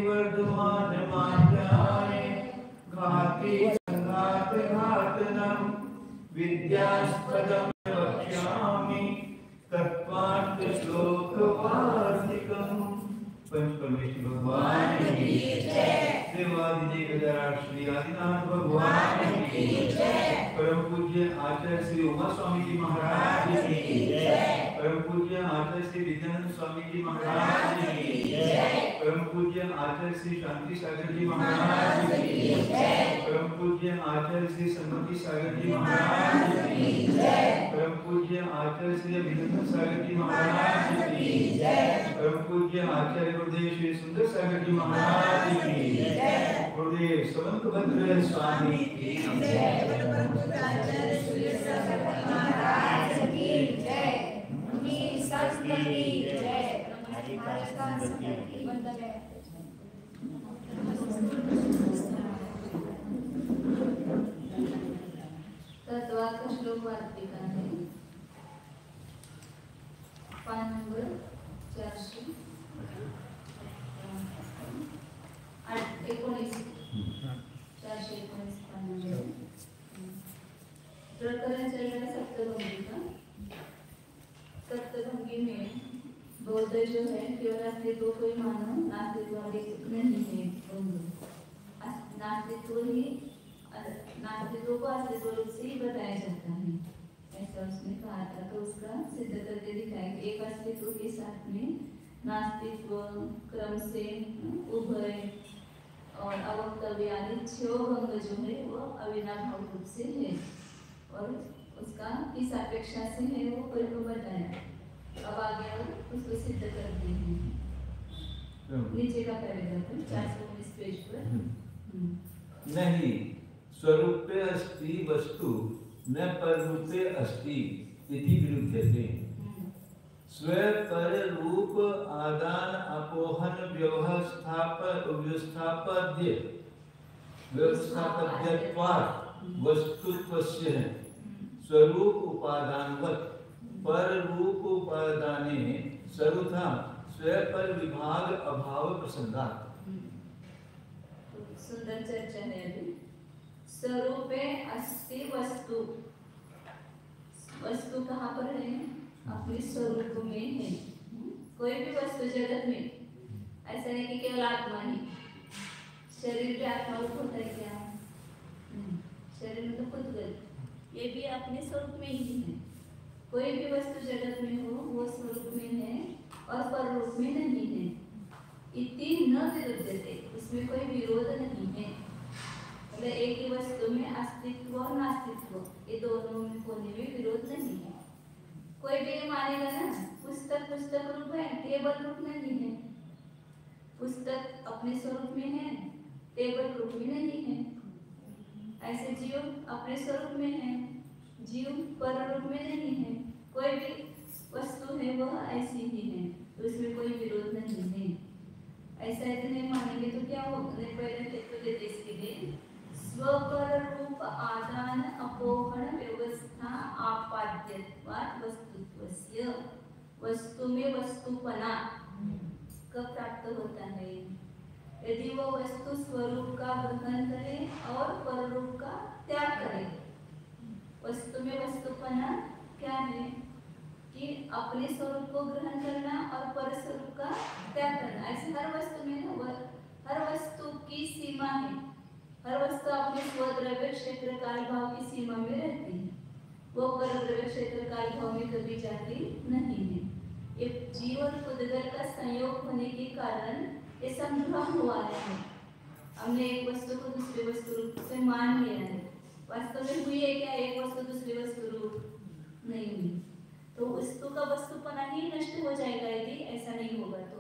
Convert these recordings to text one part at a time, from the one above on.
वर्धमान माध्याय घाति संघात घातनम विद्यास्पदम वक्ष्यामि तत्त्वार्थ श्लोक वार्तिकम। पंचपरमेश्वर भगवान की जय। देवादिदेव गजानन श्री आदिनाथ भगवान की जय। परम पूज्य आचार्य श्री उमा स्वामी जी महाराज की जय। परम पूज्य आचार्य श्री विद्यानंद स्वामी जी महाराज की जय। परम पूज्य आचार्य श्री शांति सागर जी महाराज की जय। परम पूज्य आचार्य श्री सन्मति सागर जी महाराज की जय। परम पूज्य आचार्य श्री अभिनंदन सागर जी महाराज की जय। परम पूज्य आचार्य गुरुदेव श्री सुंदर सागर जी महाराज की जय। गुरुदेव सवंतभद्र स्वामी की जय। आचार्य श्री सवंत महाराज की जय। मुनि संत की जय। हमारे संत की वंदना। तत्वार्थ श्लोक वार्तिका है पान नंबर 419 प्रकरण चल रहा है सप्तभंगी का। सप्तभंगी में बौद्ध जो है केवल अस्तित्व को ही मानो, नास्तित्व नहीं है। नास्तित्व को अस्तित्व रूप से ही बताया जाता है, ऐसा उसने कहा था। तो उसका सिद्ध करके दिखाया एक अस्तित्व के साथ में नास्तित्व क्रम से उभय और अवक्तव्य आदि 6 भंग जो है वो अविनाभाव रूप से है और उसका किस अपेक्षा से है वो कोई को बताया। अब आगे उसको सिद्ध करते हैं। नीचे का पैराग्राफ 419 पेज पर। नहीं स्वरूपे अस्ति वस्तु न पररूपे अस्ति इति विरुध्यते। स्व पर रूप आदान अपोहन व्यवस्थापद्यत्वात् वस्तुत्वस्य स्वरूप उपादानवत् पर रूप उपादाने सर्वथा स्व पर विभाग अभाव प्रसंगात्। सुंदर चर्चा है अभी। स्वरूपे अस्ति वस्तु, वस्तु कहाँ पर है? अपने स्वरूप में है। कोई भी वस्तु जगत में ऐसा नहीं कि केवल आत्मा ही, शरीर भी आत्मा रूप होता है क्या? शरीर में तो खुद गल, ये भी अपने स्वरूप में ही है। कोई भी वस्तु जगत में हो वो स्वरूप में है और पर रूप में नहीं है। इति न विरुद्धते, उसमें कोई विरोध नहीं है। मतलब एक ही वस्तु में अस्तित्व और नास्तित्व ये दोनों में कोई भी विरोध नहीं है। कोई भी ये मानेगा ना पुस्तक पुस्तक रूप है, टेबल रूप नहीं है। पुस्तक अपने स्वरूप में है, टेबल रूप में नहीं है। ऐसे जीव अपने स्वरूप में है, जीव पर रूप में नहीं है। कोई भी वस्तु है वह ऐसी ही है, तो इसमें कोई विरोध नहीं है। ऐसा यदि नहीं मानेंगे तो क्या होगा? पहले तो देते इसके लिए स्वपर रूप आदान अपोहण व्यवस्था आपाद्यत्वात् वस्तुत्वस्य। वस्तु में वस्तुपना कब प्राप्त होता है? यदि वो वस्तु स्वरूप का ग्रहण करे और पररूप का त्याग करे। वस्तु में वस्तुपना क्या है? कि अपने स्वरूप को ग्रहण करना और पर स्वरूप का त्याग करना। ऐसे हर वस्तु में ना हर वस्तु की सीमा है। हर वस्तु अपने स्वद्रव्य क्षेत्र काल भाव की सीमा में रहती है, वो पर द्रव्य क्षेत्र काल भाव में कभी जाती नहीं है। ये जीव और पुद्गल का संयोग होने के कारण ये संभ्रम हुआ है। हमने एक वस्तु को दूसरी वस्तु रूप से मान लिया है। वास्तव में हुई है क्या? एक वस्तु दूसरी वस्तु रूप नहीं हुई। तो वस्तु का वस्तुपना ही नष्ट हो जाएगा यदि ऐसा नहीं होगा। तो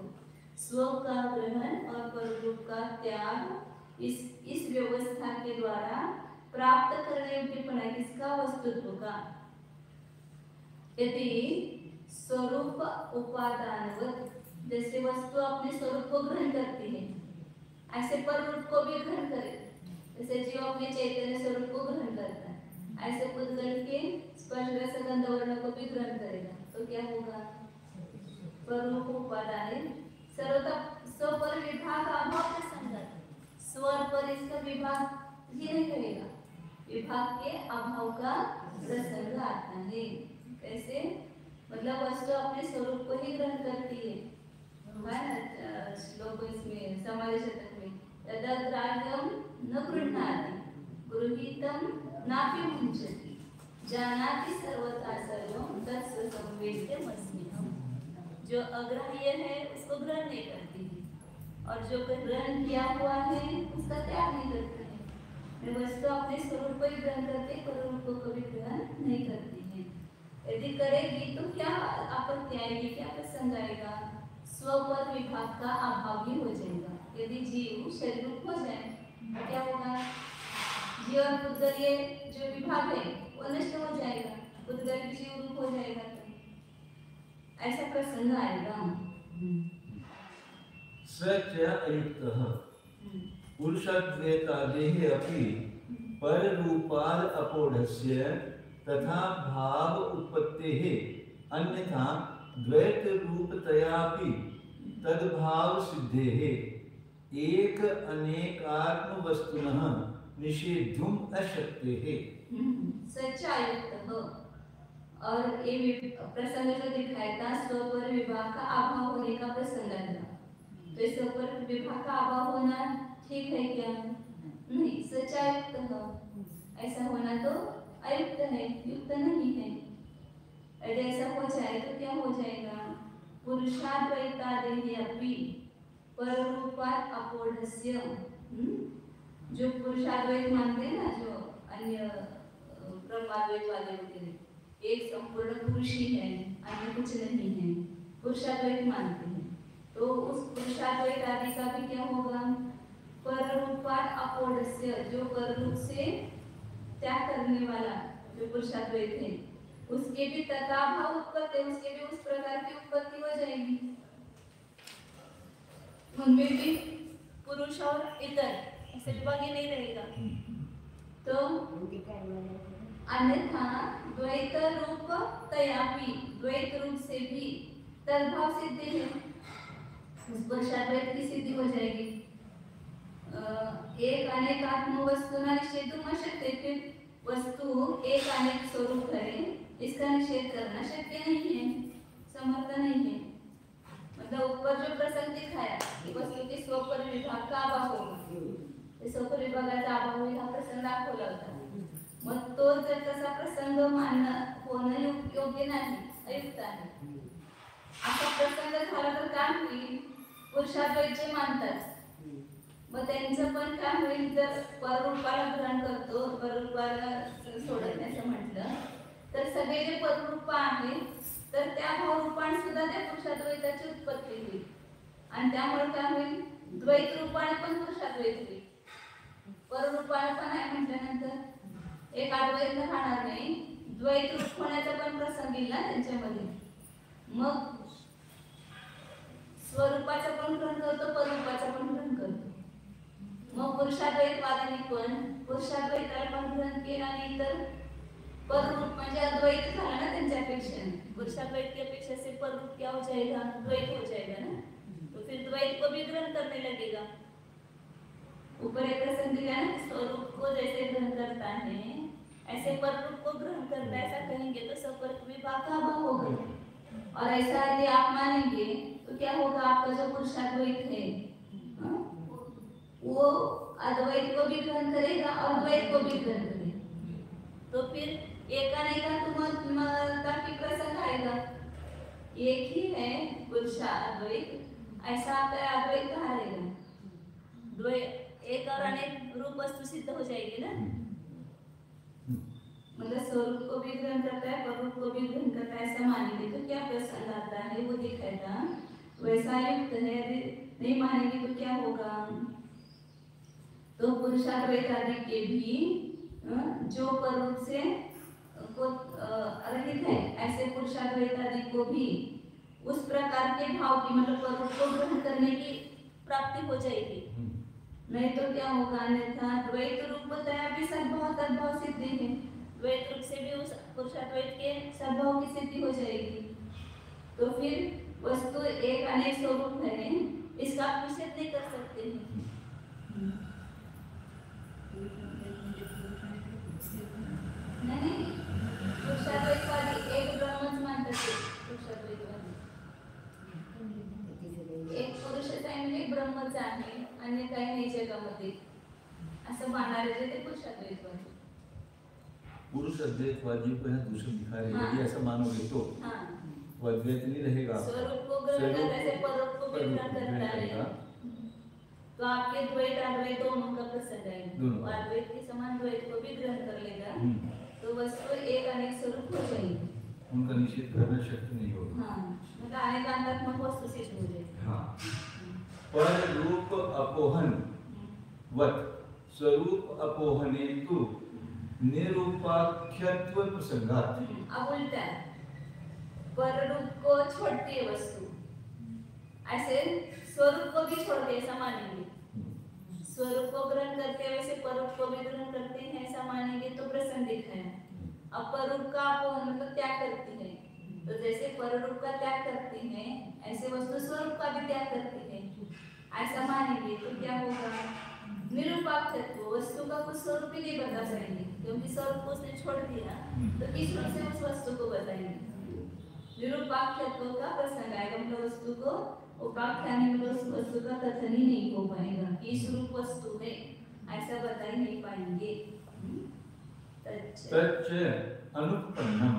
स्व का ग्रहण और पररूप का त्याग इस व्यवस्था के द्वारा प्राप्त करने योग्यपना किसका? वस्तुत्व का। यदि स्वरूप उपादानवत, जैसे वस्तु अपने स्वरूप को ग्रहण करती है ऐसे पररूप को भी ग्रहण करे। जैसे जीव अपने चैतन्य स्वरूप को ग्रहण करता है ऐसे पुद्गल के स्पर्श रस गंध वर्ण को भी ग्रहण करेगा। तो क्या होगा? पररूप उपादान सर्वथा स्व पर विभाग का अभाव प्रसंगत, स्वर पर इसका विभाग ये नहीं रहेगा, विभाग के अभाव का प्रसंग आता है। कैसे? मतलब वस्तु अपने स्वरूप को ही ग्रहण करती है ना, श्लोक इसमें समाधि शतक में तदग्राह्यम न गृह्णाति गृहीतम नापि मुञ्चति जानाति सर्वथा सर्वं तत्संवेद्यमस्मि। जो अग्राह्य है उसको ग्रहण नहीं करती है और जो ग्रहण किया हुआ है उसका त्याग नहीं करती है। वस्तु अपने स्वरूप को ही ग्रहण करते, स्वरूप को कभी ग्रहण नहीं करती है। यदि करेगी तो क्या आपत्ति आएगी, क्या प्रसंग आएगा? स्व पर विभाग का अभाव भी हो जाएगा। यदि जीव शरीर हो जाए तो क्या होगा? जीव और पुद्गलीय जो विभाग है वो नष्ट हो जाएगा, पुद्गल जीव रूप हो जाएगा, तो ऐसा प्रसंग आएगा। सच अयुक्तः पुरुषद्वैतादेः अपि पररूपाद अपोढस्य तथा भाव उत्पत्तेः अन्यथा द्वैत रूपतयापि तद्भाव सिद्धेः एक अनेकात्म वस्तुनः निषेधुम अशक्यः। सच्चायुक्त और ये प्रसंग जो दिखाया था स्व पर विभाग का अभाव होने का प्रसंग था। तो स्व पर विभाग का अभाव होना ठीक है क्या? नहीं, सच्चायुक्त ऐसा होना तो अयुक्त है, युक्त नहीं है। यदि ऐसा हो जाए तो क्या हो जाएगा? पुरुषाद्वैतादेः अपि पररूपात् अपोढस्य, जो पुरुषाद्वैत मानते हैं ना, जो अन्य ब्रह्माद्वैत वाले होते हैं, एक संपूर्ण पुरुष ही है, अन्य कुछ नहीं है, पुरुषाद्वैत मानते हैं। तो उस पुरुषाद्वैत आदि का भी क्या होगा? पररूपात् अपोढस्य, जो पररूप से त्याग करने वाला जो पुरुषाद्वैत है उसके भी तथाभाव उत्पत्ति, उसके भी उस प्रकार की उत्पत्ति हो जाएगी। उनमें भी पुरुष और इतर ऐसे विभाग ही नहीं रहेगा। तो अन्यथा द्वैत रूप तयापि, द्वैत रूप से भी तद्भाव सिद्धि है, उस पुरुषाद्वैत की सिद्धि हो जाएगी। एक अनेक आत्म वस्तु न निषेधुम अशक्य, फिर वस्तु एक अनेक स्वरूप है इसका निषेध करना शक्य नहीं है, समर्थ नहीं है। मतलब ऊपर जो प्रसंग दिखाया कि वस्तू के स्व पर विभाग का अभाव होगा, स्व पर विभागाचा अभाव होईल हा प्रसंग दाखवला होता। मग तो जर तसा प्रसंग मानणं होणं योग्य नाही, अयुक्त आहे, असा प्रसंग झाला तर काय होईल? पुरुषाद्वैत जे मानतात मग त्यांचं पण काय होईल? जर पररूपाला ग्रहण करतो, पररूपाला सोडत नाही असं म्हटलं तर सगळे जे पररूप आहेत तर त्या भावरूपाने सुद्धा त्या पुरुषाद्वैताची उत्पत्ती होईल आणि त्यामुळे काय होईल? द्वैत रूपाने पण पुरुषाद्वैत होईल, पररूपाने पण आहे म्हटल्यानंतर एक अद्वैत राहणार नाही, द्वैत रूप होण्याचा पण प्रसंग येईल ना त्यांच्यामध्ये। मग स्वरूपाचं पण ग्रहण करतो, पररूपाचं पण ग्रहण करतो। मग पुरुषाद्वैतवादाने पण पुरुषाद्वैताला पण ग्रहण केलं आणि इतर पररूप म्हणजे अद्वैत झाला ना त्यांच्यापेक्षा, पुरुषाद्वैत की अपेक्षा से पररूप क्या हो जाएगा? द्वैत हो जाएगा ना, तो फिर द्वैत को भी ग्रहण करने लगेगा। ऊपर एक प्रसंग दिया ना, स्वरूप को जैसे ग्रहण करता है ऐसे पररूप को ग्रहण करता है, ऐसा कहेंगे तो सब पर विभाग का अभाव होगा। और ऐसा यदि आप मानेंगे तो क्या होगा? आपका जो पुरुषाद्वैत है वो अद्वैत को भी ग्रहण करेगा और द्वैत को भी ग्रहण करेगा। तो फिर एकानेकात्मता की प्रसंग आएगा, एक ही है पुरुषाद्वैत, ऐसा आपका अद्वैत कहाँ रहेगा? द्वैत एक और अनेक रूप वस्तु सिद्ध हो जाएगी ना। मतलब स्वरूप को भी ग्रहण करता है, पररूप को भी ग्रहण करता है, ऐसा मानेंगे तो क्या प्रसंग आता है वो दिखाएगा। वैसा युक्त है, यदि नहीं मानेंगे तो क्या होगा? तो पुरुषाद्वैत आदि के भी जो पररूप से को रहित है, ऐसे पुरुषाद्वैत आदि को भी उस प्रकार के भाव की, मतलब पररूप को ग्रहण करने की प्राप्ति हो जाएगी। नहीं तो क्या होगा? अन्यथा द्वैत रूपतया भी सद्भाव तद्भाव सिद्धि है, द्वैत रूप से भी उस पुरुषाद्वैत के सद्भाव की सिद्धि हो जाएगी। तो फिर वस्तु एक अनेक स्वरूप है, इसका आप निषेध नहीं कर सकते हैं। नहीं, पुरुषाद्वैतवादी एक ब्रह्मच मानतात ते, पुरुषाद्वैतवादी एक पुरुषच आहे म्हणजे ब्रह्मच आहे, अन्य काही नाही जगामध्ये असं मानणारे जे ते पुरुषाद्वैतवादी। पुरुष अद्वैतवादियों को यहाँ दूषण दिखा रहे हैं, हाँ। यदि ऐसा मानोगे तो वो अद्वैत नहीं रहेगा। स्वरूप को ग्रहण करने से परोक्ष को भी ग्रहण करता है, तो आपके द्वैत अद्वैत दोनों का प्रसंग है, वो अद्वैत के समान द्वैत को भी ग्रहण कर लेगा, तो वस्तु एक अनेक स्वरूप हो जाएगी, उनका निषेध करना शक्य नहीं होगा। हाँ, मतलब अनेकांतात्मक वस्तु सिद्ध हो जाएगी। हाँ। पर रूप अपोहन वत स्वरूप अपोहने तो निरूपाख्यत्व प्रसंगात। अब उल्टा, पर रूप को छोड़ती है वस्तु, ऐसे स्वरूप को भी छोड़ते ऐसा मानेंगे, स्वरूप को ग्रहण करते हैं वैसे परोक्ष को भी ग्रहण करते हैं ऐसा मानेंगे तो प्रसंग दिखाया। अब पररूप का अपोहन मतलब त्याग करती है, तो जैसे पररूप का त्याग करती है ऐसे वस्तु स्वरूप का भी त्याग करती है, ऐसा मानेंगे तो क्या होगा, निरूपाख्यत्व, वस्तु का कुछ स्वरूप ही नहीं बता पाएंगे, क्योंकि स्वरूप को उसने छोड़ दिया तो किस रूप से उस वस्तु को बताएंगे। निरूपाख्यत्व का प्रसंग आएगा, मतलब वस्तु को उपाख्यान मतलब उस वस्तु का कथन ही नहीं हो पाएगा, इस रूप वस्तु है ऐसा बता ही नहीं पाएंगे। तच्च अनुपन्नम,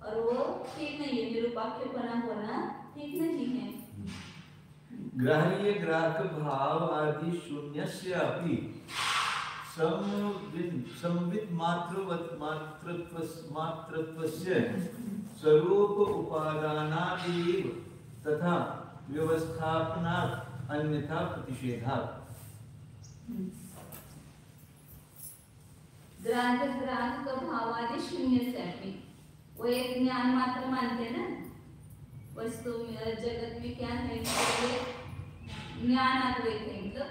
और वो ठीक नहीं है, निरूपाख्यपना होना ठीक नहीं है। ग्राह्य ग्राहक भाव आदि शून्यस्य अपि संवित मात्रत्वस्य स्वरूप उपादानादेव तथा व्यवस्थापनात् अन्यथा प्रतिषेधात्। ग्राह्य ग्राहक भाव आदि शून्य से अपि, वो एक ज्ञान मात्र मानते ना, वस्तु जगत में क्या है, ज्ञान अद्वैत है, मतलब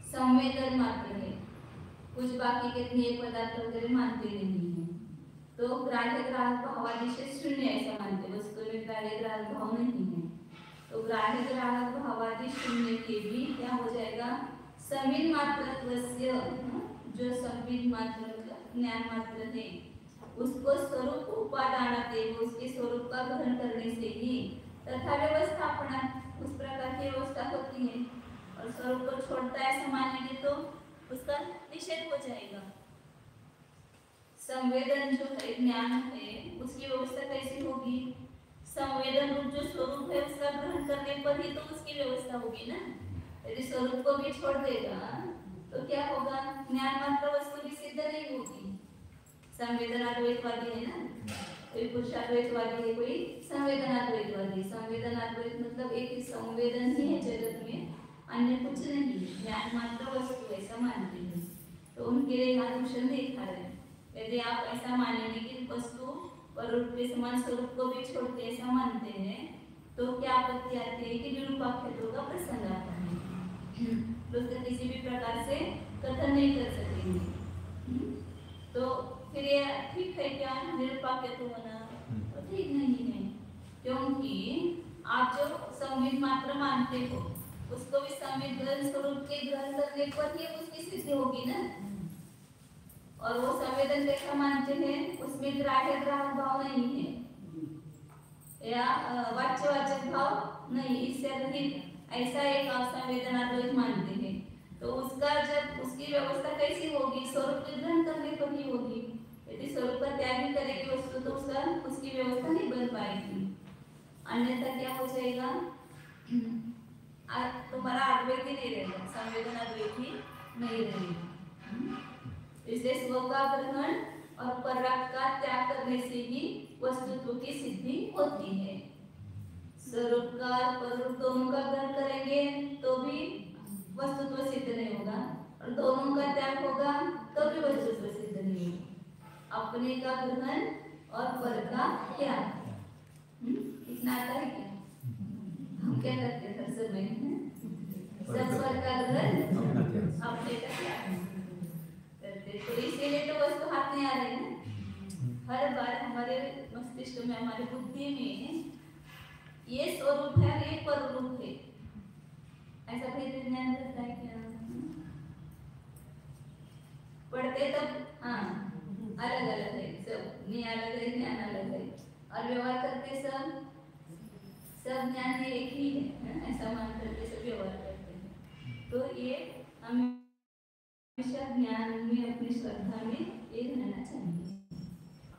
संवेदन मात्र है, कुछ बाकी के नियम पदार्थ वगैरह मानते नहीं है, तो ग्राह्य ग्राहक भाव आदि से शून्य ऐसा मानते, वस्तु में ग्राह्य ग्राहक भाव नहीं है, तो ग्राह्य ग्राहक भाव आदि शून्य के भी क्या हो जाएगा, संविद मात्रत्वस्य, जो संविद मात्र ज्ञान मात्र है उसको स्वरूप उपादानाते, उसके स्वरूप का ग्रहण करने से ही तथा व्यवस्थापना, उस प्रकार की व्यवस्था होती है, और स्वरूप को छोड़ता है ऐसा मानेंगे तो उसका निषेध हो जाएगा। संवेदन जो है ज्ञान है उसकी व्यवस्था कैसी होगी, संवेदन रूप जो स्वरूप है उसका ग्रहण करने पर ही तो उसकी व्यवस्था होगी ना, यदि स्वरूप को भी छोड़ देगा तो क्या होगा, ज्ञान मात्र वस्तु भी सिद्ध नहीं होगी। संवेदनाद्वैतवादी है ना, कोई पुरुषाद्वैतवादी है, कोई संवेदनाद्वैतवादी। संवेदनाद्वैत मतलब एक ही संवेदन ही है जगत में, अन्य कुछ नहीं, ज्ञान मात्र वस्तु ऐसा मानते हैं, तो उनके लिए दूषण देखा है। यदि आप ऐसा मानेंगे कि वस्तु और रूप के समान स्वरूप को भी छोड़ते ऐसा मानते हैं, तो क्या आपत्ति आती है कि निरूपाख्यत्व का प्रसंग आता है, तो उसका किसी भी प्रकार से कथन नहीं कर सकेंगे। तो फिर ये ठीक है क्या, निरूपाख्यत्व होना तो ठीक नहीं है, क्योंकि आप जो संविद मात्र मानते हो उसको भी संविद स्वरूप के ग्रहण करने पर ही उसकी सिद्धि होगी ना, और वो संवेदन कैसा मानते हैं, उसमें ग्राह्य ग्राहक भाव नहीं है या वाच्यवाचक भाव नहीं, इससे रहित ऐसा एक आप संवेदनाद्वैत मानते हैं, तो उसका जब उसकी व्यवस्था कैसी होगी, स्वरूप के ग्रहण करने पर ही होगी। यदि स्वरूप का त्याग ही करेगी वस्तु तो उसकी व्यवस्था नहीं बन पाएगी, अन्यथा क्या हो जाएगा, तुम्हारा अद्वैत ही नहीं रहेगा, संवेदनाद्वैत ही नहीं रहेगा। इसलिए स्व का ग्रहण और पराग का त्याग करने से ही वस्तुत्व की सिद्धि होती है। स्वरूप का पररूप दोनों का ग्रहण करेंगे तो भी वस्तुत्व सिद्ध नहीं होगा, और दोनों का त्याग होगा तो भी वस्तुत्व सिद्ध नहीं होगा। अपने का ग्रहण और पर का त्याग, इतना आता है क्या, हम क्या करते हैं हर समय, सब स्वर का ग्रहण अपने का त्याग करते, तो इसीलिए तो वस्तु हाथ में आ रही है। हर बार हमारे मस्तिष्क में, हमारी बुद्धि में ये स्वरूप है और ये पर रूप है, ऐसा भेद विज्ञान करता है क्या? पढ़ते तब हाँ अलग अलग है, सब नहीं अलग है, ज्ञान अलग है, और व्यवहार करते सब ज्ञान एक ही है, ऐसा मान करके सब व्यवहार करते हैं। तो ये हमेशा ज्ञान में अपनी श्रद्धा में ये रहना चाहिए।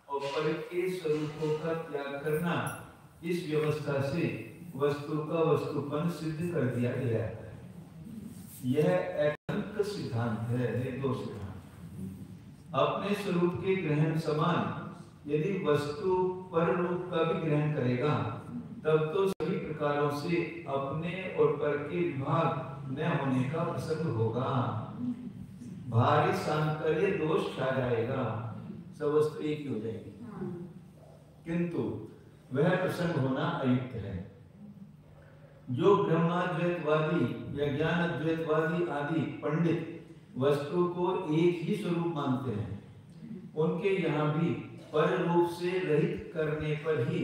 और पर के स्वरूपों का त्याग करना, इस व्यवस्था से वस्तु का वस्तुपन सिद्ध कर दिया गया है। यह एकांत सिद्धांत है, निर्दोष सिद्धांत। अपने स्वरूप के ग्रहण समान यदि वस्तु पर रूप का भी ग्रहण करेगा, तब तो सभी प्रकारों से अपने और पर के विभाग न होने का प्रसंग होगा, भारी सांकर्य दोष छा जाएगा, सब वस्तु एक ही हो जाएगी। किंतु वह प्रसंग होना अयुक्त है। जो ब्रह्माद्वैतवादी या ज्ञान अद्वैतवादी आदि पंडित वस्तु को एक ही स्वरूप मानते हैं, उनके यहाँ भी पर रूप से रहित करने पर ही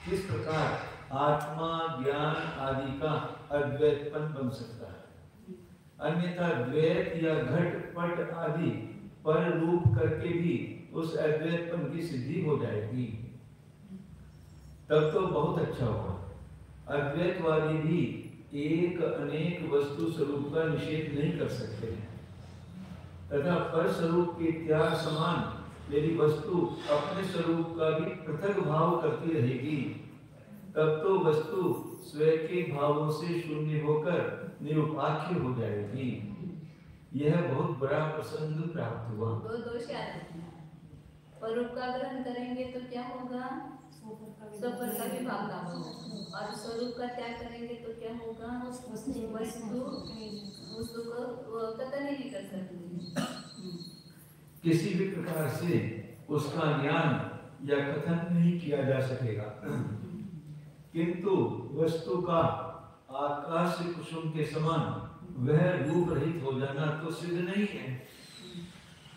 किस प्रकार आत्मा ज्ञान आदि का अद्वैतपन बन सकता है। अन्यथा द्वैत या घट पट आदि पर रूप करके भी उस अद्वैतपन की सिद्धि हो जाएगी, तब तो बहुत अच्छा होगा। अद्वैतवादी भी एक अनेक वस्तु स्वरूप का निषेध नहीं कर सकते हैं, तथा पर स्वरूप के त्याग समान यदि वस्तु अपने स्वरूप का भी पृथक भाव करती रहेगी, तब तो वस्तु स्वयं के भावों से शून्य होकर निरुपाख्य हो जाएगी। यह बहुत बड़ा प्रसंग प्राप्त हुआ। दो दोष आते हैं। परोप का ग्रहण करेंगे तो क्या होगा? स्वपर का विभाग का होगा, और स्वरूप का त्याग करेंगे तो क्या होगा? वस्तु को कतन नहीं कर सकते। किसी भी प्रकार से उसका ज्ञान या कथन नहीं किया जा सकेगा, किंतु वस्तु का आकाश कुसुम के समान वह रूप रहित हो जाना तो सिद्ध नहीं है।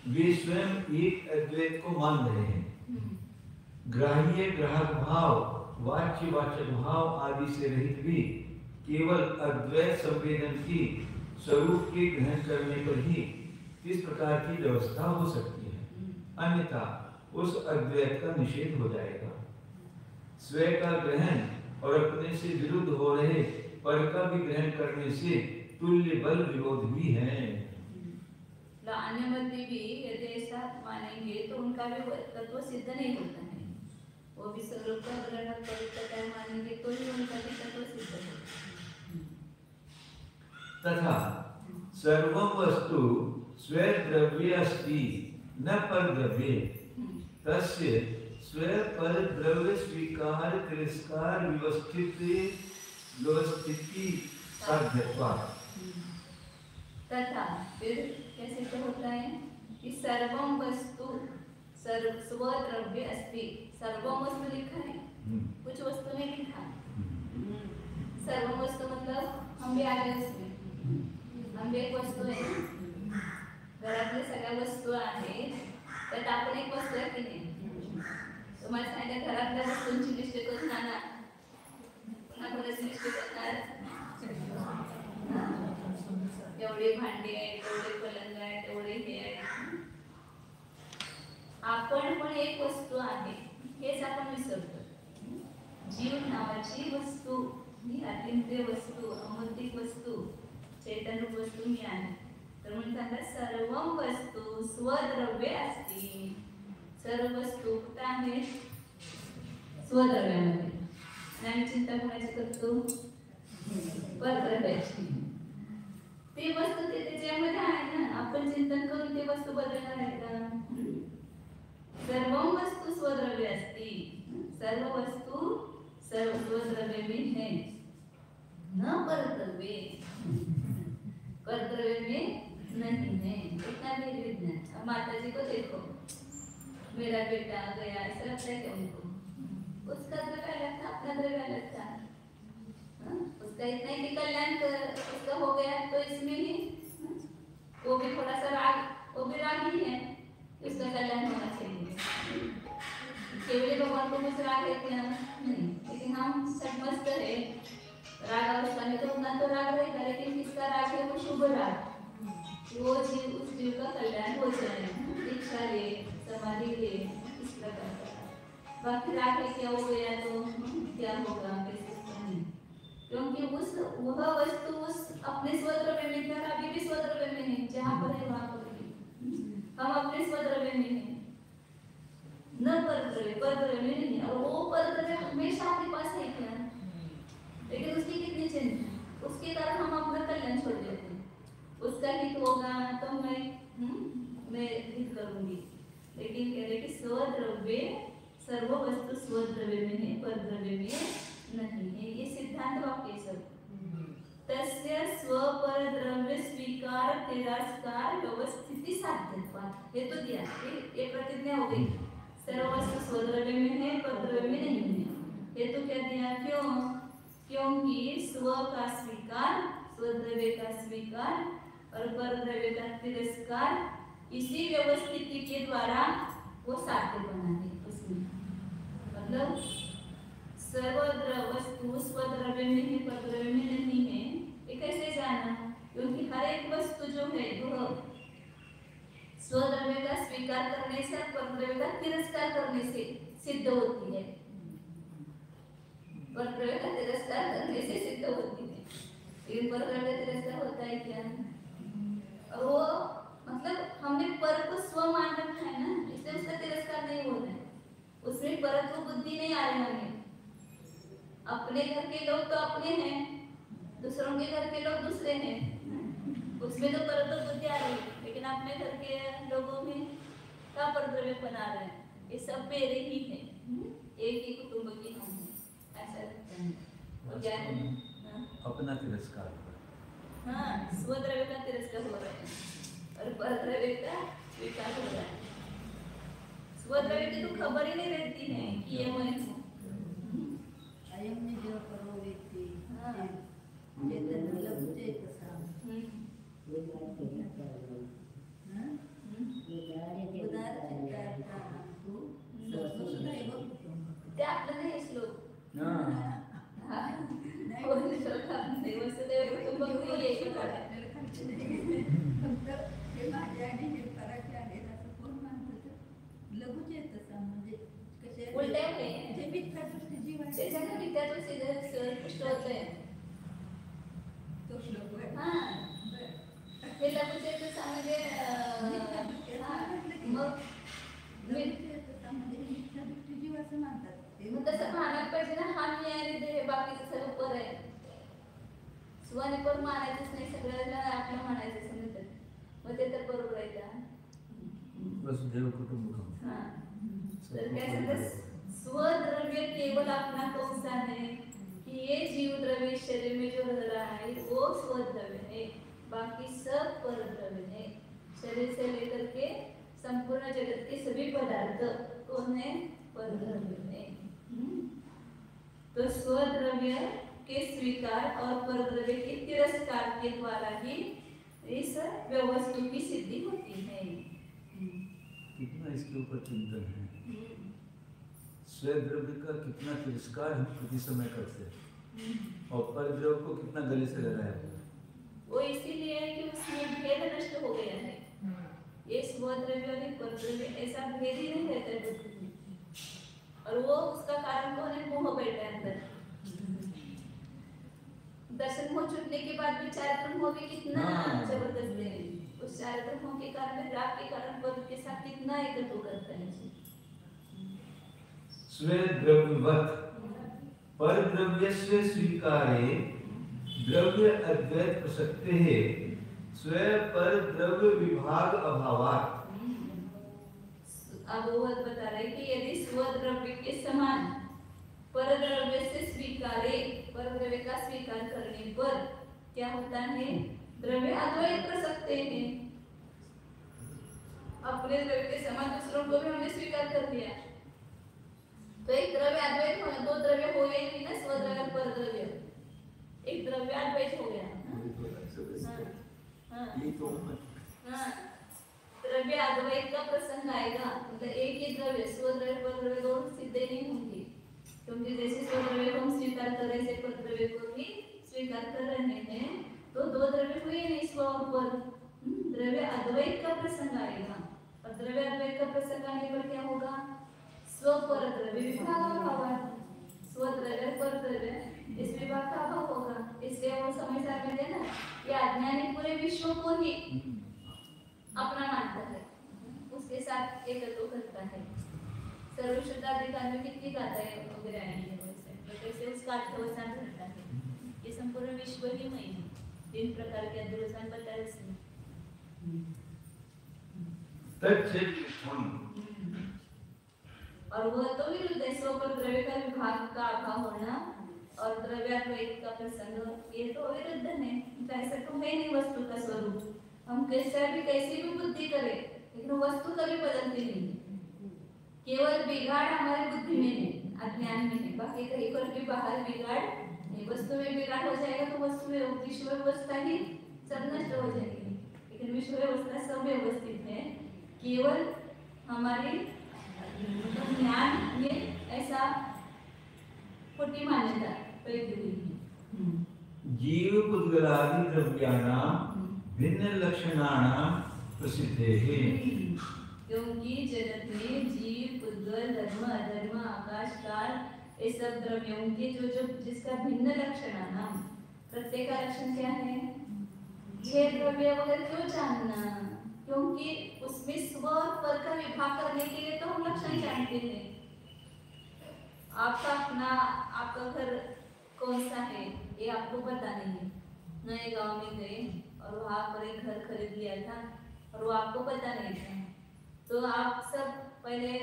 वे स्वयं एक अद्वैत को मान रहे हैं। ग्राह्य ग्राहक भाव, वाच्य वाचक भाव आदि से रहित भी केवल अद्वैत संवेदन की स्वरूप के ग्रहण करने पर ही इस प्रकार की व्यवस्था हो सकती है, अन्यथा उस अद्वैत का निषेध हो जाएगा। स्वयं का ग्रहण और अपने से विरुद्ध हो रहे पर का भी ग्रहण करने से तुल्य बल विरोध भी है। अन्य मध्य भी यदि ऐसा मानेंगे तो उनका भी तत्व सिद्ध नहीं होता है। वो भी स्वरूप का ग्रहण पवित्रता मानेंगे तो ही उनका भी तत्व सिद्ध होगा। तथा सर्वं वस्तु स्वे द्रव्ये अस्ति न पर द्रव्ये, तस्य स्वे पर द्रव्य स्वीकार तिरस्कार व्यवस्थिति साध्यत्वात्। तथा फिर कैसे तो होता है कि सर्वम वस्तु स्वद्रव्य अस्ति। सर्वम वस्तु लिखा है, कुछ वस्तु नहीं लिखा। सर्वम वस्तु मतलब हम भी आ गए उसमें, हम भी एक वस्तु है। घरातल्या सगळ्या वस्तू आहेत, त्यात आपण एक वस्तू आहे की नाही? तुम्हाला सांगितलं घरातल्या वस्तूंची लिस्ट करून आणा, कोणाची लिस्ट करणार? एवढे भांडे आहेत, एवढे पलंग आहेत, एवढे हे आहेत। आपण पण एक वस्तू आहे, हेच आपण विसरतो। जीव नावाची वस्तू, ही अतींद्रिय वस्तू, अमौलिक वस्तू, चैतन्य वस्तू मी आहे। तर म्हणतात सर्वम वस्तू स्वद्रव्ये अस्ति। सर्व वस्तू कुठे आहेत? स्वद्रव्यामध्ये। आणि चिंता कोणाची करतो? परद्रव्याची। ती वस्तू ते त्याच्यामध्ये आहे ना, आपण चिंतन करून ती वस्तू बदलणार आहे का? सर्वम वस्तु स्वद्रव्य अस्ति। सर्व वस्तु सर्व स्वद्रव्य में है, न परद्रव्य। परद्रव्य में नहीं है। इतना भी विज्ञान। माता जी को देखो, मेरा बेटा गया, ऐसा लगता है क्या उनको? उसका द्रव्य अलग था, अपना द्रव्य अलग था। उसका इतना ही कल्याण उसका हो गया, तो इसमें ही वो भी थोड़ा सा राग, वो भी राग ही है, उसका कल्याण होना चाहिए। केवल भगवान को कुछ राग है क्या? नहीं, लेकिन हम सब मस्त है, में तो उतना तो राग रहेगा, लेकिन किसका राग है? वो शुभ राग। वो जीव, उस जीव का कल्याण हो जाए, दीक्षा ले, समाधि ले, इस प्रकार का। बाकी राग है क्या हो गया तो क्या होगा, कैसे नहीं, क्योंकि उस वह वस्तु उस अपने स्वद्रव्य में क्या, अभी भी स्वद्रव्य में है, जहाँ पर है वहाँ पर हम अपने स्वद्रव्य में है, न परद्रव्य, परद्रव्य में नहीं है। और वो परद्रव्य हमेशा आपके पास है क्या, लेकिन उसकी कितनी चिंता, उसके कारण हम अपना कल्याण छोड़ देते हैं। उसका हित होगा तो मैं हित करूंगी, लेकिन कह रहे कि स्वद्रव्य, सर्व वस्तु स्वद्रव्य में है, परद्रव्य में नहीं है। ये सिद्धांत वाक्य सब। तस्य स्वपरद्रव्य स्वीकार तिरस्कार व्यवस्थिति साध्यत्वात्, ये तो दिया, ये प्रतिज्ञा हो गई। सर्व वस्तु स्वद्रव्य में है, परद्रव्य में नहीं है। ये तो क्या दिया, क्यों? क्योंकि स्व का स्वीकार, स्वद्रव्य का स्वीकार और परद्रव्य का तिरस्कार इसी व्यवस्थिति के द्वारा वो साध्य बना है। उसमें मतलब सर्वद्रव्य वस्तु स्वद्रव्य में है, परद्रव्य में नहीं है। ये कैसे जाना? क्योंकि हर एक वस्तु जो है वह स्वद्रव्य का स्वीकार करने से, परद्रव्य का तिरस्कार करने से सिद्ध होती है। परद्रव्य का तिरस्कार करने से सिद्ध होती है, लेकिन परद्रव्य का तिरस्कार होता है क्या? और वो मतलब हमने पर को स्व मान रखा है ना, इसलिए उसका तिरस्कार नहीं हो रहा है। उसमें परत्व बुद्धि नहीं आ रही हमें। अपने घर के लोग तो अपने हैं, दूसरों के घर के लोग दूसरे हैं, उसमें तो परत्व बुद्धि आ रही है, लेकिन अपने घर के लोगों में क्या परद्रव्य बना रहे हैं, ये सब मेरे ही हैं, एक ही कुटुंब के हम हैं, ऐसा लगता है। और क्या है? अपना तिरस्कार, हाँ, स्वद्रव्य का तिरस्कार हो रहा है और परद्रव्य का स्वीकार हो रहा है। स्वद्रव्य की तो खबर ही नहीं रहती है कि ये मैं हूँ। अयम निजो करो व्यक्ति हाँ। चेतन लघु चेतसा उदार चित्तार्थानांतु सर्वसुदैव कुटुंबकम्। ते आपलं नाही श्लोक, नाही कोणते श्लोक आपले वसुदेव कुटुंबकम् हे एक आहे. फक्त हे माझे आणि हे फरक आहेत असं कोण मानतं? लघु चेतसा म्हणजे कसे उलटे आहे. जे मिथ्यादृष्टी जीव आहे त्याच्याने विद्यार्थी स्पष्ट होतंय. तो श्लोक आहे. हां, हे लघुचेतस म्हणजे मग मिथ्यादृष्टी जीव असं मानतात. मग तसं मानायला पाहिजे ना, हा मी आहे आणि हे बाकीचं सगळं पर आहे. स्वने पर मानायचंच नाही, सगळ्याला आपलं मानायचं समजतं. मग ते तर बरोबर आहे का? वसुधैव कुटुंबकम्। हां, तर काय सांगतात, स्वद्रव्य केवल अपना कौन सा है कि ये जीव द्रव्य शरीर में जो रह रहा है वो स्वद्रव्य है, बाकी सब परद्रव्य है। शरीर से लेकर के संपूर्ण जगत के सभी पदार्थ कौन है? परद्रव्य है। तो स्वद्रव्य के स्वीकार और परद्रव्य के तिरस्कार के द्वारा ही इस व्यवस्था की सिद्धि होती है। कितना इसके ऊपर चिंतन है, स्वद्रव्य का कितना तिरस्कार हम प्रति समय करते हैं और परद्रव्य को कितना गले से लगाया हुआ है। वो इसीलिए है कि उसमें भेद नष्ट हो गया है। ये स्वद्रव्य और परद्रव्य ऐसा भेद ही नहीं रहता है बुद्धि में, और वो उसका कारण कौन है? मोह बैठा है अंदर। दर्शन मोह छूटने के बाद भी चारित्र मोह भी कितना जबरदस्त है। उस चारित्र मोह के कारण, राग के कारण पद के साथ कितना एकत्व करता है। स्वद्रव्यवत् परद्रव्यस्य स्वीकारे द्रव्य अद्वैत प्रसक्तेः स्व परद्रव्य विभाग अभावात्। अब वो बता रहे कि यदि स्वद्रव्य के समान परद्रव्य से स्वीकारे, परद्रव्य का स्वीकार करने पर क्या होता है? द्रव्य अद्वैत कर सकते हैं। अपने द्रव्य के समान दूसरों को भी हमने स्वीकार कर लिया, तो एक द्रव्य अद्वैत हो, दो द्रव्य हो गए नहीं ना, स्वद्रव्य और परद्रव्य, एक द्रव्य अद्वैत हो गया। हाँ, द्रव्य अद्वैत का प्रसंग आएगा, मतलब एक ही द्रव्य, स्वद्रव्य परद्रव्य दोनों सिद्ध नहीं होंगे, क्योंकि जैसे स्वद्रव्य को हम स्वीकार कर रहे, परद्रव्य को भी स्वीकार कर द्रव्य हुए नहीं स्व और पर, द्रव्य अद्वैत का प्रसंग आएगा। और द्रव्य अद्वैत का प्रसंग आने पर क्या होगा? स्व पर द्रव्य विभाग भाव, स्व द्रव्य पर द्रव्य इस विभाग का अभाव होगा। इसलिए वो समझदार में देना ये अज्ञानी पूरे विश्व को ही अपना मानता है, उसके साथ एकत्व करता है। सर्वशुद्धाधिकार में कितनी गाता है वगैरह आएंगे वैसे, तो कैसे उसका अध्यवसान करता है। ये संपूर्ण विश्व ही मई है, 3 प्रकार के अध्यवसान बताए उसने। और वह तो विरुद्ध है, स्व पर द्रव्य का विभाग का अभाव होना और द्रव्याद्वैत का प्रसंग, ये तो विरुद्ध है। ऐसा तो है नहीं वस्तु का स्वरूप। हम कैसी भी बुद्धि करें लेकिन वस्तु कभी बदलती नहीं, केवल बिगाड़ हमारी बुद्धि में है, अज्ञान में है। बाकी कहीं पर भी बाहर बिगाड़ नहीं, वस्तु में बिगाड़ हो जाएगा तो वस्तु में विश्व व्यवस्था ही सब नष्ट हो जाएगी। लेकिन विश्व व्यवस्था सब व्यवस्थित है, केवल हमारी ज्ञान में ऐसा खोटी मान्यता पैदा हुई है। जीव पुद्गलादि द्रव्याणाम भिन्न लक्षणानां प्रसिद्धेः। क्योंकि जगत में जीव, पुद्गल, धर्म, अधर्म, आकाश, काल ये सब द्रव्यों के जो जिसका भिन्न लक्षण है ना, प्रत्येक का लक्षण क्या है? 6 द्रव्य वगैरह क्यों जानना? क्योंकि उसमें स्व और पर का विभाग करने के लिए तो हम लक्षण जानते हैं। आपका अपना आपका घर कौन सा है ये आपको पता नहीं है। नए गांव में गए और वहाँ पर एक घर खरीद लिया था और वो आपको पता नहीं था, तो आप सब पहले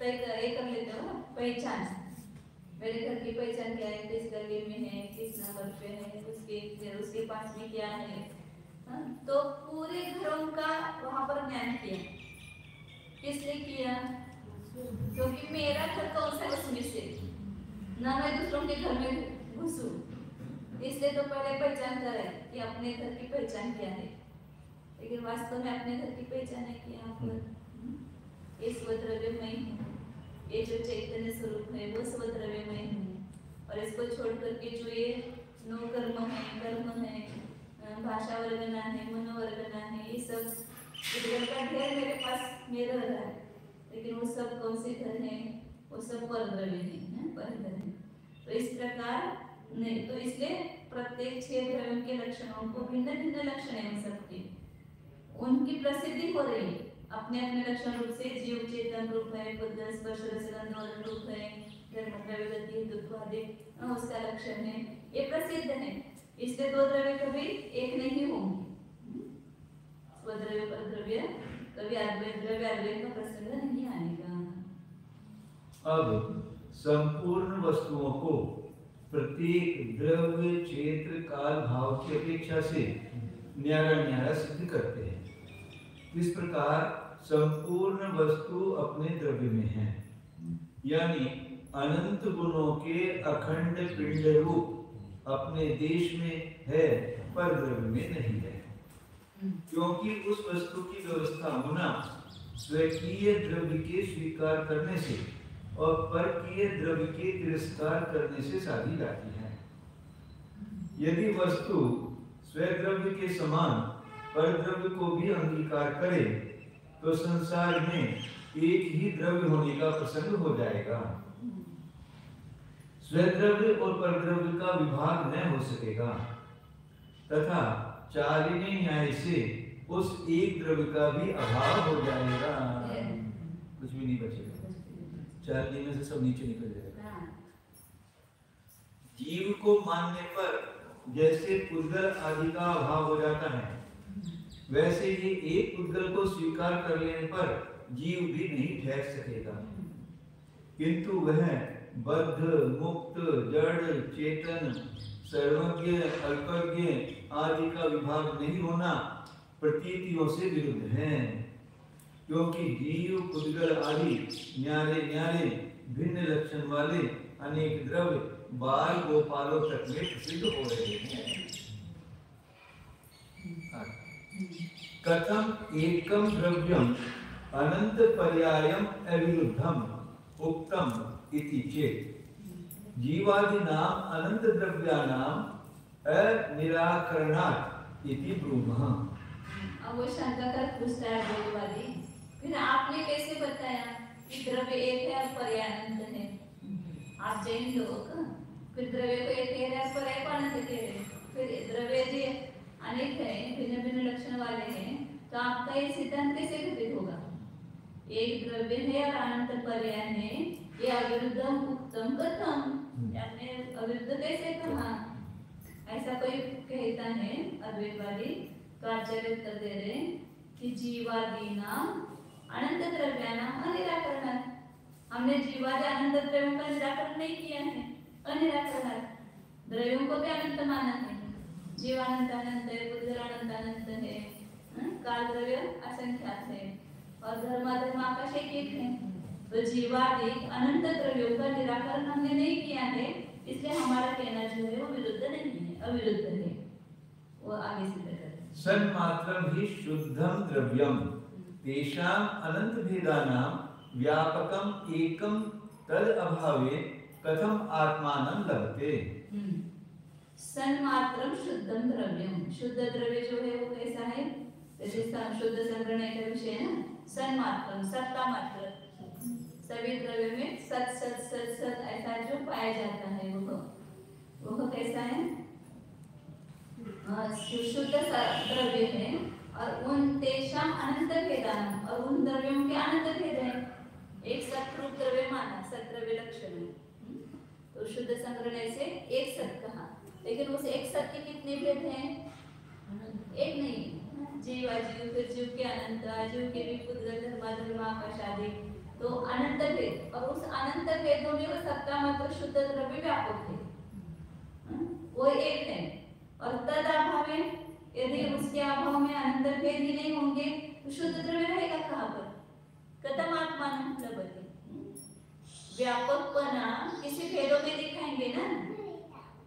तय कर लेते हो ना पहचान। मेरे घर की पहचान क्या है, किस गली में है, किस नंबर पे है, उसके पास में क्या है। तो पूरे घरों का वहाँ पर ज्ञान किया। किस लिए किया? क्योंकि मेरा घर कौन सा उसमें से ना मैं दूसरों के घर में घुसूं, इसलिए तो पहले पहचान करें कि अपने घर की पहचान क्या है। लेकिन वास्तव में अपने घर की पहचान है कि यहाँ पर ये स्वद्रव्यमय है, ये जो चैतन्य स्वरूप है वो स्वद्रव्यमय है। और इसको छोड़ करके जो ये 9 कर्म है, कर्म है, भाषा वर्गना है, मनोवर्गना है, ये सब घर का ढेर मेरे पास में रह रहा है। लेकिन वो सब कौन से घर हैं? वो सब परद्रव्य हैं, परधर हैं। तो इस प्रकार नहीं, तो इसलिए प्रत्येक 6 द्रव्यों के लक्षणों को भिन्न भिन्न लक्षण है सबके, उनकी प्रसिद्धि हो रही है अपने अपने लक्षण रूप से। जीव चेतन रूप है, बुद्ध स्पर्श रसगंध रूप है, धर्म द्रव्य गति दुख आदि उसका लक्षण है, ये प्रसिद्ध है। इसलिए 2 द्रव्य कभी एक नहीं होंगे, स्वद्रव्य पर द्रव्य कभी अद्वैत द्रव्य अद्वैत का प्रसंग नहीं आएगा। अब संपूर्ण वस्तुओं को प्रत्येक द्रव्य क्षेत्र काल भाव की अपेक्षा से न्यारा न्यारा सिद्ध करते हैं। इस प्रकार संपूर्ण वस्तु अपने द्रव्य में है, यानी अनंत गुणों के अखंड पिंड रूप अपने देश में है पर द्रव्य में नहीं है। क्योंकि उस वस्तु की व्यवस्था होना स्वकीय द्रव्य के स्वीकार करने से और परकीय द्रव्य के तिरस्कार करने से साधी जाती है। यदि वस्तु स्वद्रव्य के समान परद्रव्य को भी अंगीकार करे तो संसार में एक ही द्रव्य होने का प्रसंग हो जाएगा। स्वद्रव्य और परद्रव्य का विभाग न हो सकेगा तथा चालिनी न्याय से उस एक द्रव्य का भी अभाव हो जाएगा, कुछ भी नहीं बचेगा। 4 में से सब नीचे निकल जाएगा। जीव को मानने पर जैसे पुद्गल आदि का अभाव हो जाता है, वैसे ही एक पुद्गल को स्वीकार कर लेने पर जीव भी नहीं ठहर सकेगा। किंतु वह बद्ध, मुक्त, जड़, चेतन, सर्वज्ञ, अल्पज्ञ आदि का विभाग नहीं होना प्रतीतियों से विरुद्ध है। क्योंकि जीव, पुद्गल आदि न्यारे न्यारे भिन्न लक्षण वाले अनेक द्रव्य बाल गोपालों तक में प्रसिद्ध हो रहे हैं। कथम एकम द्रव्यम अनंत पर्यायम अविरुद्धम उक्तम इति चेत् जीवादि नाम अनंत द्रव्यानाम अनिराकरणात् इति ब्रूमः। अब वो शंका कर पूछता है अद्वैतवादी, फिर आपने कैसे बताया कि द्रव्य एक है और पर्याय अनंत है? आप जैन लोग फिर द्रव्य को एक कह रहे हैं, पर्याय को अनंत कह रहे हैं। फिर द्रव्य जी अनेक है, भिन्न भिन्न लक्षण वाले हैं, तो आपका ये सिद्धांत कैसे घटित होगा? एक द्रव्य है और अनंत पर्याय है, ये अविरुद्धम उक्तम कथम, आपने अविरुद्ध कैसे कहा? ऐसा कोई कहता है अद्वैतवादी, तो आचार्य उत्तर दे रहे कि जीवादीनाम अनंत द्रव्यानाम अनिराकरणात्। हमने जीवादि अनंत द्रव्यों का निराकरण नहीं किया है, अनिराकरणात्। द्रव्यों को भी अनंत माना है, जीवानंत अनंत है, बुद्धर अनंत अनंत है, काल द्रव्य असंख्यात है, और धर्माधर्म आकाश एक है। तो जीवादि अनंत द्रव्यों का निराकरण हमने नहीं किया है, इसलिए हमारा कहना जो है वो विरुद्ध नहीं है, अविरुद्ध है। वो आगे सिद्ध करते हैं। सन्मात्रं हि शुद्धं द्रव्यं तेषां अनंत भेदानां व्यापकं एकं तद अभावे कथम आत्मानं लभते। सन्मात्रं शुद्धं द्रव्यं, शुद्ध द्रव्य जो है वो कैसा है? जैसे शुद्ध संग्रहण का विषय है ना, सन्मात्रं सत्ता मात्र, सभी द्रव्य में सत सत सत सत ऐसा जो पाया जाता है वो कैसा है? शुद्ध द्रव्य है, और उन तेषाम अनंत भेदान, और उन द्रव्यों के अनंत भेद है। एक सत्रूप द्रव्य माना, सद्रव्य लक्षण है, तो शुद्ध संग्रहण से एक सत कहा, लेकिन उस एक सत के कितने भेद हैं? एक नहीं, जीव अजीव, फिर जीव के अनंत, अजीव के भी पुद्गल धर्माधर्म आकाश आदि, तो अनंत भेद, और उस अनंत भेदों में वो सत्ता मात्र शुद्ध द्रव्य व्यापक है, वो एक है। और तद अभाव में, यदि उसके अभाव में अनंत भेद ही नहीं होंगे तो शुद्ध द्रव्य रहेगा कहाँ पर? कथम आत्मानं लभते। व्यापकपना किसी भेदों में दिखाएंगे ना।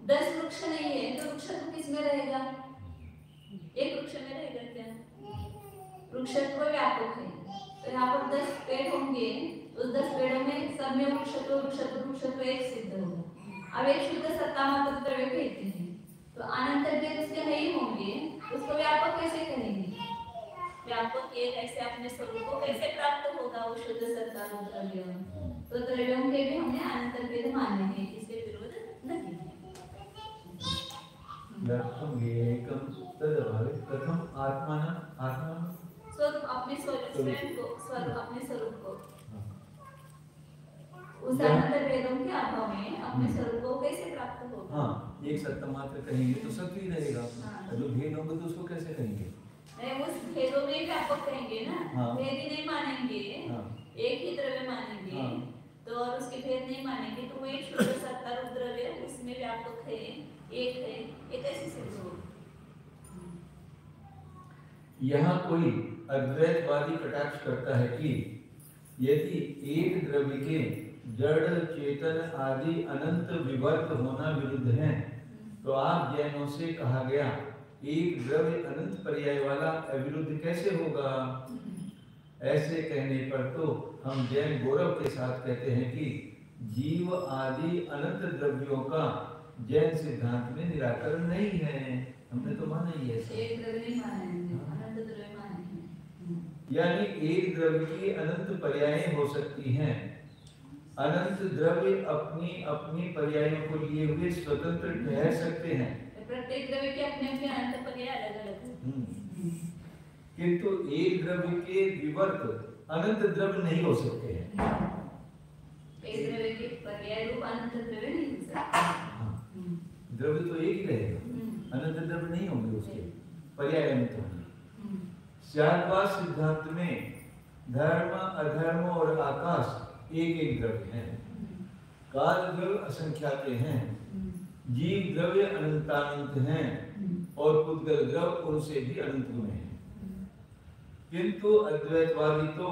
10 वृक्ष नहीं है तो वृक्षत्व किस में रहेगा? एक वृक्ष में रहेगा क्या? वृक्षत्व व्यापक है, तो यहाँ पर 10 पेड़ होंगे, तो 10 पेड़ों में सब में वृक्षत्व एक सिद्ध होगा। अब एक शुद्ध सत्ता मात्र द्रव्य कहते हैं, तो अनंत भेद उसके नहीं होंगे, उसको व्यापक कैसे कहेंगे? व्यापक एक ऐसे अपने स्वरूप को कैसे प्राप्त होगा वो शुद्ध सत्ता रूप द्रव्य? तो द्रव्यों के भी हमने अनंत भेद माने हैं, इसलिए विरोध नहीं है। एकं तदभावे कथम आत्मानं स्वरूप अपने स्वरूप अपने स्वरूप को उस अनंत भेदों के अभाव में अपने स्वरूप को कैसे प्राप्त होगा? हाँ, एक सत्ता मात्र कहेंगे तो सत्य ही रहेगा, जो भेद होंगे तो उसको कैसे कहेंगे? नहीं, उस भेदों में व्यापक कहेंगे ना, भेद ही नहीं मानेंगे, एक ही द्रव्य मानेंगे, तो और उसके भेद नहीं मानेंगे, तो वो एक शुद्ध सत्ता रूप द्रव्य उसमें व्यापक है, एक है, ये कैसे सिद्ध होगा? यहाँ कोई अद्वैतवादी कटाक्ष करता है कि यदि एक द्रव्य के जड़ चेतन आदि अनंत विवर्त होना विरुद्ध है, तो आप जैनों से कहा गया एक द्रव्य अनंत पर्याय वाला अविरुद्ध कैसे होगा? ऐसे कहने पर तो हम जैन गौरव के साथ कहते हैं कि जीव आदि अनंत द्रव्यों का जैन सिद्धांत में निराकरण नहीं है। हमने तो माना ही है, एक द्रव्य नहीं माने, अनंत द्रव्य माने हैं। यानी एक द्रव्य की अनंत पर्यायें हो सकती हैं। अनंत द्रव्य अपनी अपनी पर्यायों को लिए हुए स्वतंत्र ठहर सकते हैं, प्रत्येक द्रव्य के अपने अपने अनंत पर्याय अलग अलग हैं, किंतु एक द्रव्य के विवर्त अनंत द्रव्य नहीं हो सकते हैं। एक द्रव्य के पर्याय रूप अनंत द्रव्य नहीं हो सकते। द्रव्य तो एक ही रहेगा, अनंत द्रव्य नहीं होंगे, उसके पर्याय अनंत होंगे। शाद्वाद सिद्धांत में धर्म अधर्म और आकाश एक एक द्रव्य हैं, काल द्रव्य असंख्यात हैं, जीव द्रव्य अनंतानंत हैं, और पुद्गल द्रव्य उनसे भी अनंत गुण हैं। किंतु अद्वैतवादी तो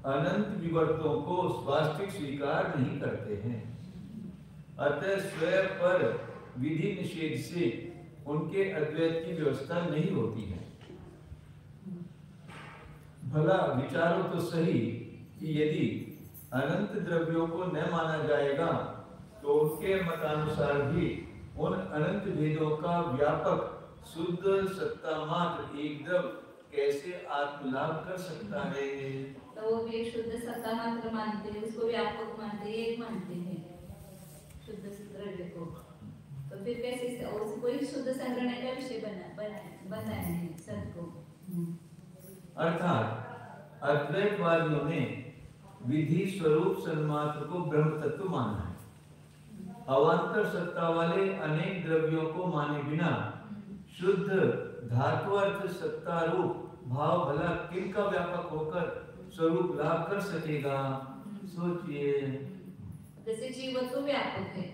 अनंत विवर्तों को स्वास्तिक स्वीकार नहीं करते हैं, अतः स्वयं पर विधि निषेध से उनके अद्वैत की व्यवस्था नहीं होती है। भला विचारो तो सही कि यदि अनंत द्रव्यों को न माना जाएगा तो उनके मतानुसार भी उन अनंत भेदों का व्यापक शुद्ध सत्ता मात्र एक द्रव्य कैसे आत्मलाभ कर सकता है? तो वो भी एक शुद्ध सत्ता मात्र मानते हैं, उसको व्यापक मानते हैं, एक मानते हैं शुद्ध द्रव्य को। तो फिर कैसे उसको ही शुद्ध संग्रहण का विषय बनाया है सत को। अर्थात अद्वैतवादियों ने विधि स्वरूप सन्मात्र को ब्रह्म तत्व माना है। अवान्तर सत्ता वाले अनेक द्रव्यों को माने बिना शुद्ध धातु अर्थ सत्ता रूप भाव भला किनका व्यापक होकर स्वरूप लाभ कर सकेगा? सोचिए। जैसे जीवत्व व्यापक है,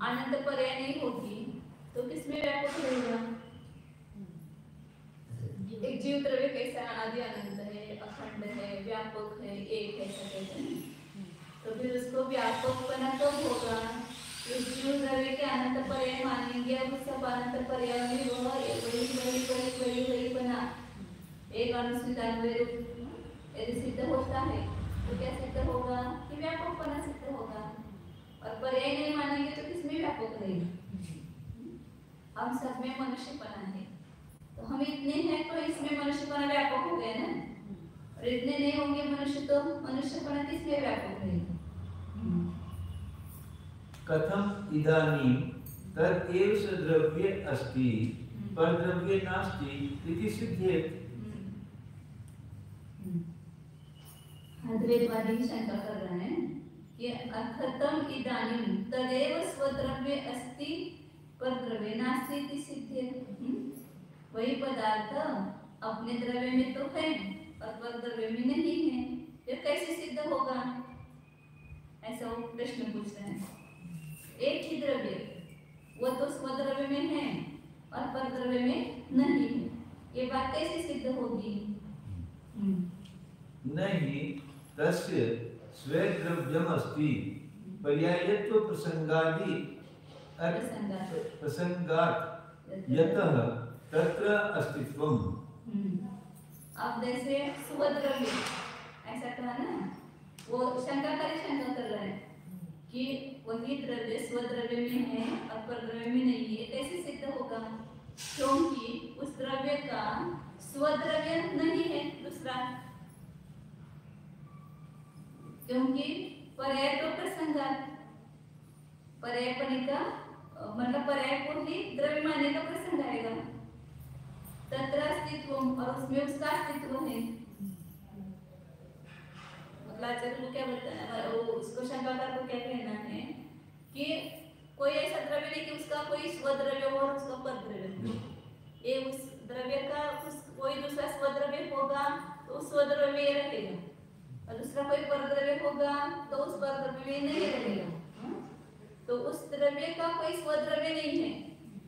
अनंत पर्याय नहीं होगी तो किसमें व्यापक रहेगा? एक जीव द्रव्य कैसा अनादि अनंत है, अखंड है, व्यापक है, एक है, ऐसा कहते हैं। तो फिर उसको व्यापकपना कब होगा? इस जीव द्रव्य के अनंत पर्याय मानेंगे, अब सब अनंत पर्याय में वही बना एक अनुस्वितान्वय रूप यदि सिद्ध होता है तो क्या सिद्ध होगा? कि व्यापकपना सिद्ध होगा। और पर्याय नहीं मानेंगे तो किसमें व्यापक रहेगा? हम सब में मनुष्यपना है, तो हम इतने हैं तो इसमें मनुष्यपना व्यापक हो गया ना। और इतने नहीं होंगे मनुष्य तो मनुष्यपना किसमें व्यापक रहेगा? कथम इदानीं तद एव सद्रव्ये अस्ति परद्रव्ये नास्ति इति सिद्ध्येत। अद्वैतवादी शंका कर रहे हैं कि अर्थतम इदानीं तदेव स्वद्रव्ये अस्ति परद्रव्ये नास्ति इति सिद्ध्येत। वही पदार्थ अपने द्रव्य में तो है और परद्रव्य में नहीं है, ये कैसे सिद्ध होगा? ऐसा वो प्रश्न पूछ रहे हैं। एक ही द्रव्य वो तो स्वद्रव्य में है और परद्रव्य में नहीं है, ये बात कैसे सिद्ध होगी? नहीं तस्य स्वेद्रव्यम अस्ति पर्यायत्व प्रसंगादि प्रसंगात् यतः तत्र अस्तित्वम्। अब जैसे स्वद्रव्य ऐसा कहा ना, वो शंका कर रहे हैं कि वही द्रव्य स्वद्रव्य में है और परद्रव्य में नहीं है, कैसे सिद्ध होगा? क्योंकि उस द्रव्य का स्वद्रव्य नहीं है दूसरा, क्योंकि पर्याय तो प्रसंगात, पर्यायपने का मतलब पर्याय को ही द्रव्य मानने का प्रसंग आएगा। तत्र अस्तित्व और उसमें उसका अस्तित्व है। मतलब आचार्य को क्या बताना है, उसको शंकाकार को क्या कहना है कि कोई ऐसा द्रव्य नहीं कि उसका कोई स्वद्रव्य हो और उसका परद्रव्य हो। ये उस द्रव्य का कोई दूसरा स्वद्रव्य होगा तो उस स्वद्रव्य में रहेगा, और दूसरा कोई परद्रव्य होगा तो उस परद्रव्य में नहीं रहेगा। तो उस द्रव्य का कोई स्वद्रव्य नहीं है,